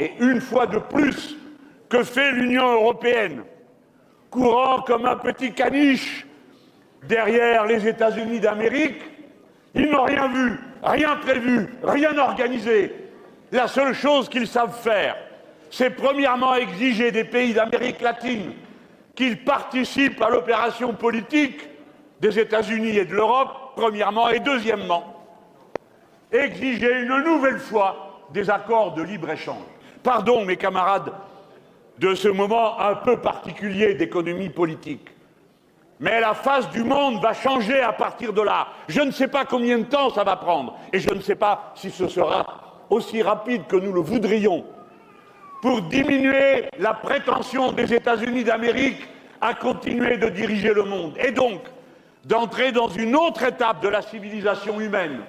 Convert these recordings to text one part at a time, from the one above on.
et une fois de plus, que fait l'Union européenne, courant comme un petit caniche derrière les États-Unis d'Amérique? Ils n'ont rien vu, rien prévu, rien organisé. La seule chose qu'ils savent faire, c'est premièrement exiger des pays d'Amérique latine qu'ils participent à l'opération politique des États-Unis et de l'Europe, premièrement, et deuxièmement, exiger une nouvelle fois des accords de libre-échange. Pardon, mes camarades, de ce moment un peu particulier d'économie politique. Mais la face du monde va changer à partir de là. Je ne sais pas combien de temps ça va prendre, et je ne sais pas si ce sera aussi rapide que nous le voudrions, pour diminuer la prétention des États-Unis d'Amérique à continuer de diriger le monde, et donc d'entrer dans une autre étape de la civilisation humaine,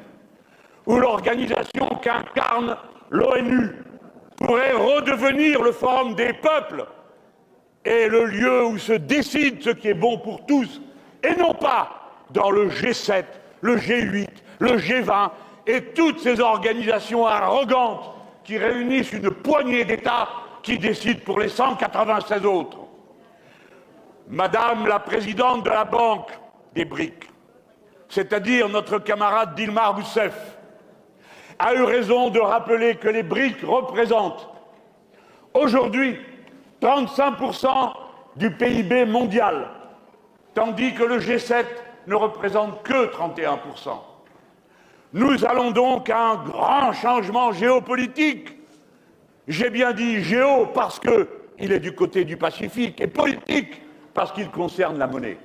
où l'organisation qu'incarne l'ONU pourrait redevenir le forum des peuples et le lieu où se décide ce qui est bon pour tous, et non pas dans le G7, le G8, le G20 et toutes ces organisations arrogantes qui réunissent une poignée d'États qui décident pour les 196 autres. Madame la présidente de la Banque des BRICS, c'est-à-dire notre camarade Dilma Rousseff, a eu raison de rappeler que les BRICS représentent aujourd'hui 35% du PIB mondial, tandis que le G7 ne représente que 31%. Nous allons donc à un grand changement géopolitique. J'ai bien dit géo parce qu'il est du côté du Pacifique, et politique parce qu'il concerne la monnaie.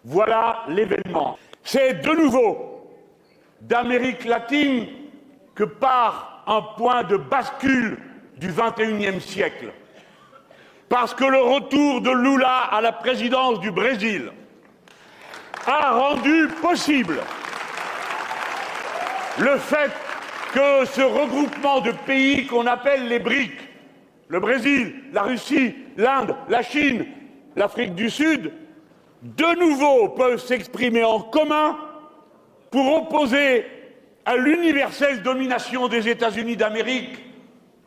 Voilà l'événement. C'est de nouveau d'Amérique latine que part un point de bascule du XXIe siècle. Parce que le retour de Lula à la présidence du Brésil a rendu possible le fait que ce regroupement de pays qu'on appelle les BRICS, le Brésil, la Russie, l'Inde, la Chine, l'Afrique du Sud, de nouveau peuvent s'exprimer en commun pour opposer à l'universelle domination des États-Unis d'Amérique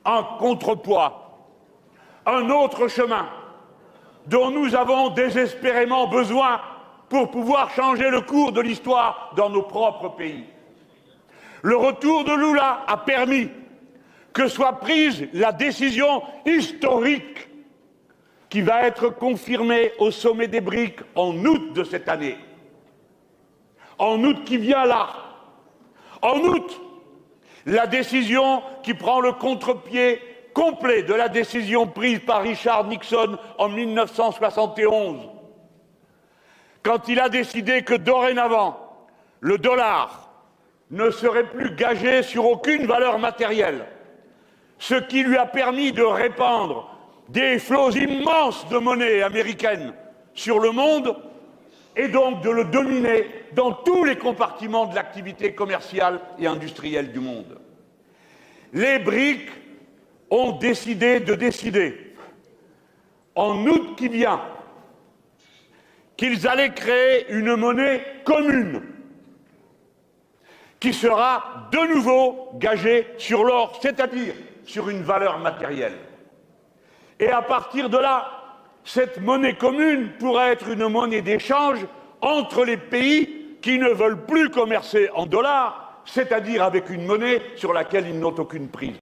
un contrepoids, un autre chemin dont nous avons désespérément besoin pour pouvoir changer le cours de l'histoire dans nos propres pays. Le retour de Lula a permis que soit prise la décision historique qui va être confirmée au sommet des BRICS en août de cette année. En août qui vient là. En août, la décision qui prend le contre-pied complet de la décision prise par Richard Nixon en 1971, quand il a décidé que dorénavant, le dollar ne serait plus gagé sur aucune valeur matérielle, ce qui lui a permis de répandre des flots immenses de monnaie américaine sur le monde et donc de le dominer dans tous les compartiments de l'activité commerciale et industrielle du monde. Les BRICS ont décidé de décider, en août qui vient, qu'ils allaient créer une monnaie commune qui sera de nouveau gagée sur l'or, c'est-à-dire sur une valeur matérielle. Et à partir de là, cette monnaie commune pourra être une monnaie d'échange entre les pays qui ne veulent plus commercer en dollars, c'est-à-dire avec une monnaie sur laquelle ils n'ont aucune prise.